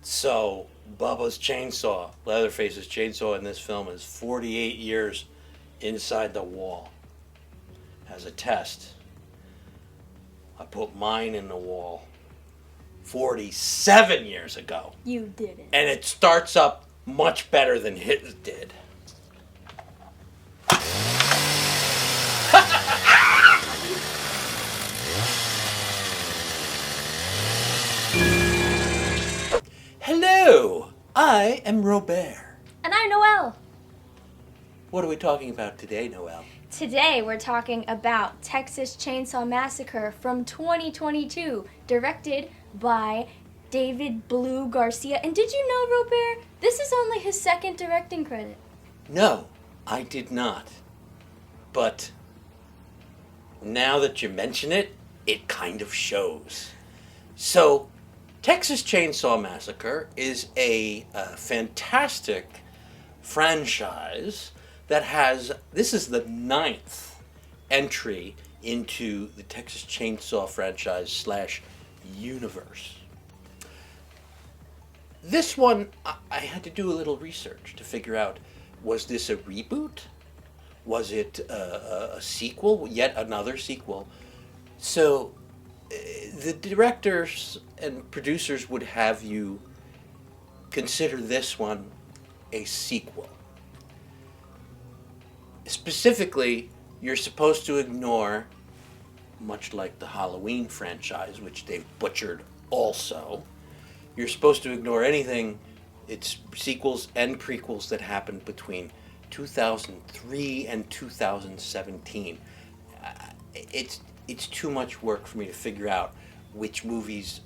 So, Bubba's chainsaw, Leatherface's chainsaw in this film is 48 years inside the wall. As a test, I put mine in the wall 47 years ago. You did it. And it starts up much better than his did. Hello, I am Robert. And I'm Noelle. What are we talking about today, Noelle? Today we're talking about Texas Chainsaw Massacre from 2022, directed by David Blue Garcia. And did you know, Robert, this is only his second directing credit? No, I did not. But now that you mention it, it kind of shows. So, Texas Chainsaw Massacre is a fantastic franchise that this is the 9th entry into the Texas Chainsaw franchise / universe. This one, I had to do a little research to figure out, was this a reboot? Was it a sequel? Yet another sequel? So, the directors and producers would have you consider this one a sequel. Specifically, you're supposed to ignore, much like the Halloween franchise, which they've butchered also, you're supposed to ignore anything, it's sequels and prequels that happened between 2003 and 2017. It's too much work for me to figure out which movies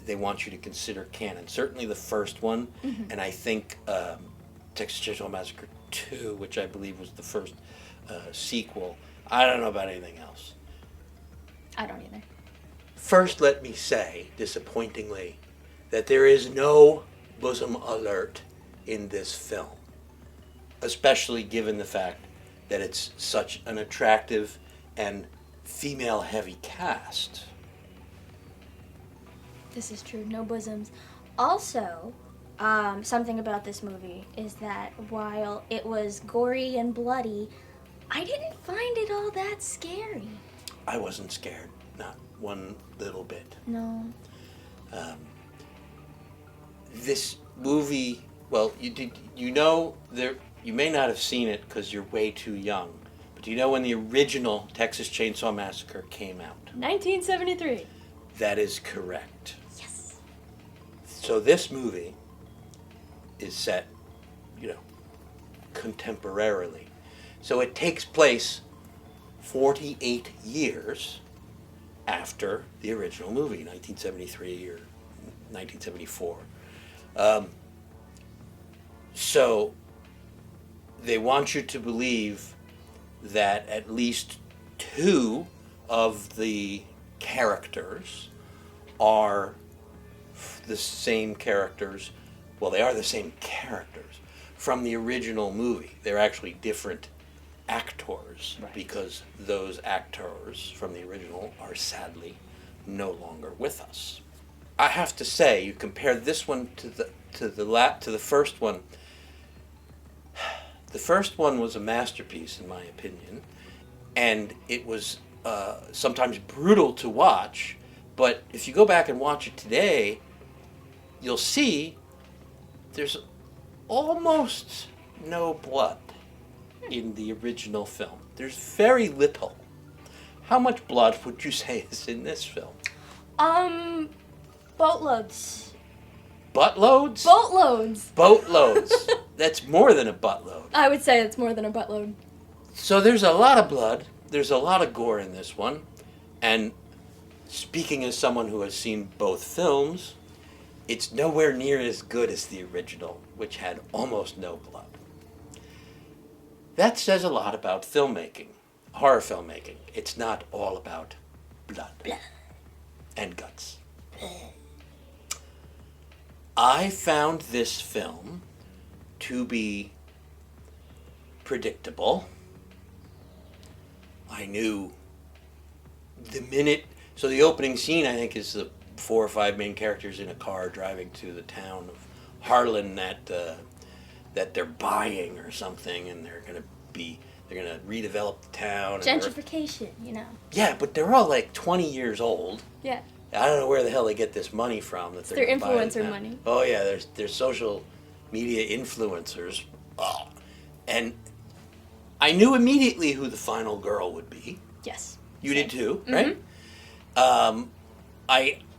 they want you to consider canon. Certainly the first one, and I think Texas Chainsaw Massacre 2, which I believe was the first sequel. I don't know about anything else. I don't either. First, let me say, disappointingly, that there is no bosom alert in this film, especially given the fact that it's such an attractive and female-heavy cast. This is true, no bosoms. Also, something about this movie is that while it was gory and bloody, I didn't find it all that scary. I wasn't scared, not one little bit. No. This movie, well, you may not have seen it because you're way too young, but do you know when the original Texas Chainsaw Massacre came out? 1973. That is correct. Yes. So this movie is set, contemporarily. So it takes place 48 years after the original movie, 1973 or 1974. So they want you to believe that at least two of the characters are the same characters. Well, they are the same characters from the original movie. They're actually different actors, right, because those actors from the original are sadly no longer with us. I have to say, you compare this one to the first one. The first one was a masterpiece, in my opinion, and it was sometimes brutal to watch. But if you go back and watch it today, you'll see there's almost no blood in the original film. There's very little. How much blood would you say is in this film? Boatloads. Buttloads? Boatloads. Boatloads. That's more than a buttload. I would say it's more than a buttload. So there's a lot of blood. There's a lot of gore in this one. And speaking as someone who has seen both films, it's nowhere near as good as the original, which had almost no blood. That says a lot about filmmaking, horror filmmaking. It's not all about blood and guts. I found this film to be predictable. I knew the minute, so the opening scene I think is the 4 or 5 main characters in a car driving to the town of Harlan that they're buying or something, and they're gonna redevelop the town. Gentrification, Yeah, but they're all like 20 years old. Yeah. I don't know where the hell they get this money from. That Their influencer money. Oh yeah, they're social media influencers. Oh. And I knew immediately who the final girl would be. Yes. You Same. did too, Mm-hmm. right?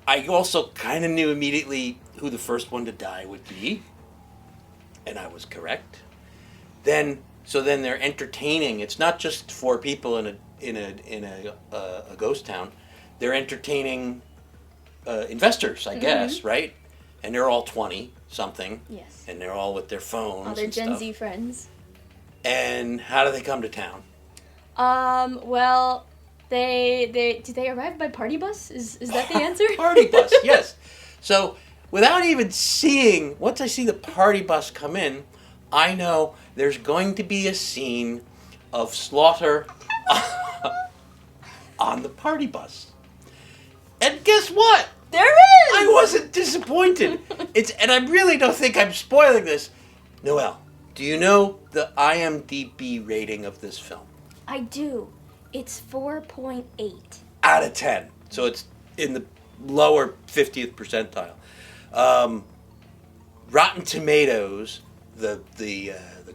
I also kind of knew immediately who the first one to die would be, and I was correct. So then they're entertaining. It's not just 4 people in a ghost town. They're entertaining investors, I guess, right? And they're all 20 something. Yes. And they're all with their phones. All their and Gen stuff. Z friends. And how do they come to town? Well, do they arrive by party bus? Is that the answer? Party bus, yes. So without even seeing, once I see the party bus come in, I know there's going to be a scene of slaughter on the party bus. And guess what? There is! I wasn't disappointed. And I really don't think I'm spoiling this. Noelle, do you know the IMDb rating of this film? I do. It's 4.8. Out of 10. So it's in the lower 50th percentile. Rotten Tomatoes, the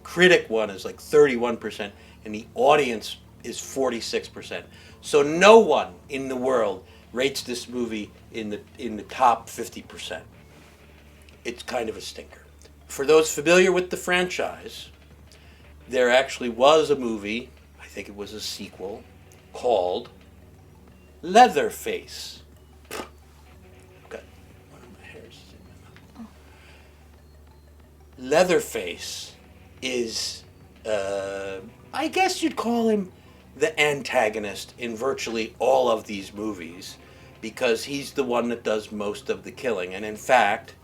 critic one is like 31%, and the audience is 46%. So no one in the world rates this movie in the top 50%. It's kind of a stinker. For those familiar with the franchise, there actually was a movie, I think it was a sequel, called Leatherface. Got one of my hairs in my mouth. Leatherface is, I guess you'd call him the antagonist in virtually all of these movies, because he's the one that does most of the killing. And in fact,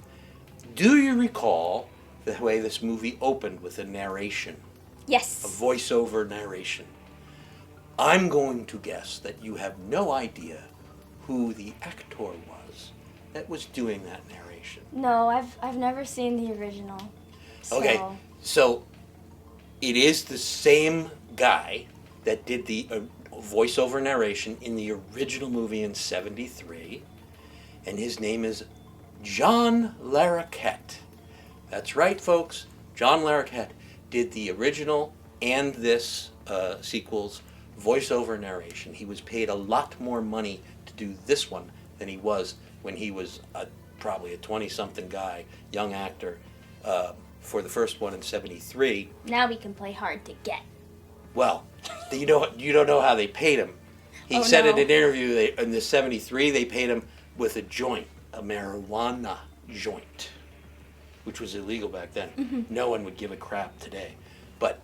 do you recall the way this movie opened with a narration? Yes. A voiceover narration. I'm going to guess that you have no idea who the actor was that was doing that narration. No, I've never seen the original. So. Okay, so it is the same guy that did the voiceover narration in the original movie in '73, and his name is John Larroquette. That's right, folks. John Larroquette did the original and this sequel's voiceover narration. He was paid a lot more money to do this one than he was when he was probably a 20-something guy, young actor, for the first one in '73. Now we can play hard to get. Well, you don't know how they paid him. He said in an interview in the '73 they paid him with a joint, a marijuana joint, which was illegal back then. Mm-hmm. No one would give a crap today, but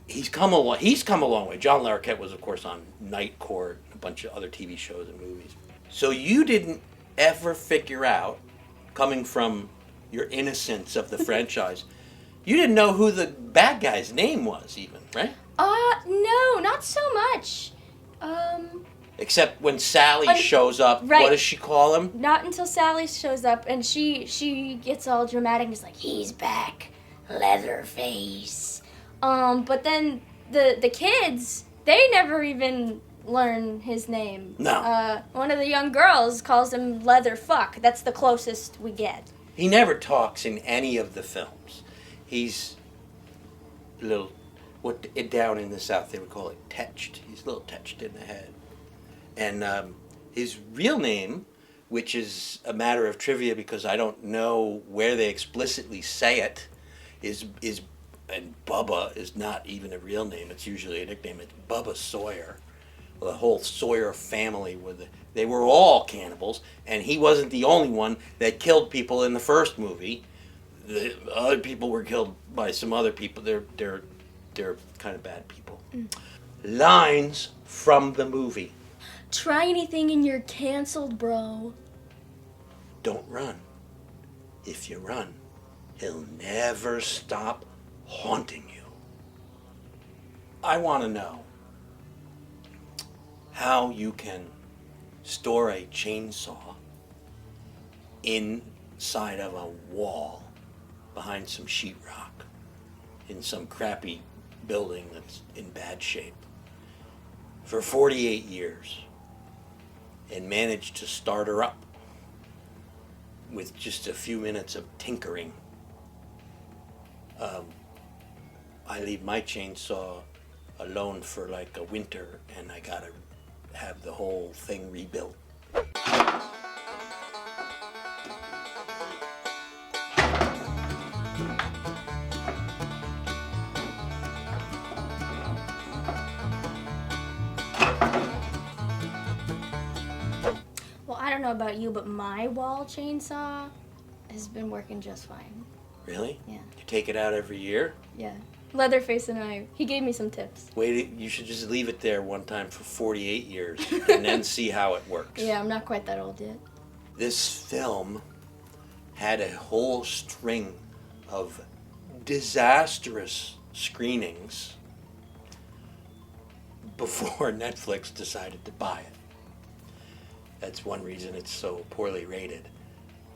he's come a long way. John Larroquette was, of course, on Night Court, a bunch of other TV shows and movies. So you didn't ever figure out, coming from your innocence of the franchise, you didn't know who the bad guy's name was, even, right? No, not so much. Except when Sally shows up, right. What does she call him? Not until Sally shows up, and she gets all dramatic and is like, "He's back, Leatherface." But then the kids, they never even learn his name. No. One of the young girls calls him Leatherfuck. That's the closest we get. He never talks in any of the films. He's a little, down in the South they would call it tetched. He's a little tetched in the head. And his real name, which is a matter of trivia because I don't know where they explicitly say it, is and Bubba is not even a real name. It's usually a nickname. It's Bubba Sawyer. The whole Sawyer family they were all cannibals, and he wasn't the only one that killed people in the first movie. The other people were killed by some other people. They're kind of bad people. Mm. Lines from the movie. Try anything and you're canceled, bro. Don't run. If you run, he'll never stop haunting you. I want to know how you can store a chainsaw inside of a wall behind some sheetrock in some crappy building that's in bad shape for 48 years and managed to start her up with just a few minutes of tinkering. I leave my chainsaw alone for like a winter and I gotta have the whole thing rebuilt. Well, I don't know about you, but my wall chainsaw has been working just fine. Really? Yeah. You take it out every year? Yeah. Leatherface and I, he gave me some tips. Wait, you should just leave it there one time for 48 years and then see how it works. Yeah, I'm not quite that old yet. This film had a whole string of disastrous screenings before Netflix decided to buy it. That's one reason it's so poorly rated.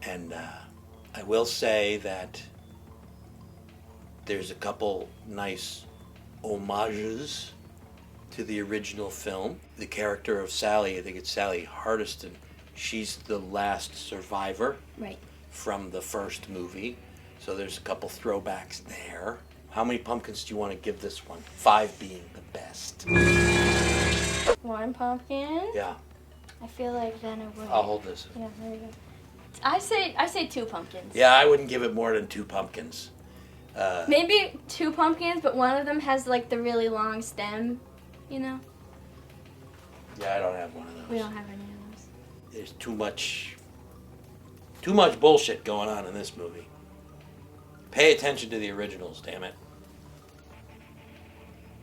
And I will say that there's a couple nice homages to the original film. The character of Sally, I think it's Sally Hardesty, she's the last survivor Right. from the first movie. So there's a couple throwbacks there. How many pumpkins do you want to give this one? 5 being the best. 1 pumpkin. Yeah, I feel like then it would. I'll hold this. Yeah, there you go. I say 2 pumpkins. Yeah, I wouldn't give it more than 2 pumpkins. Maybe 2 pumpkins, but one of them has like the really long stem, you know? Yeah, I don't have one of those. We don't have any of those. There's too much bullshit going on in this movie. Pay attention to the originals, damn it.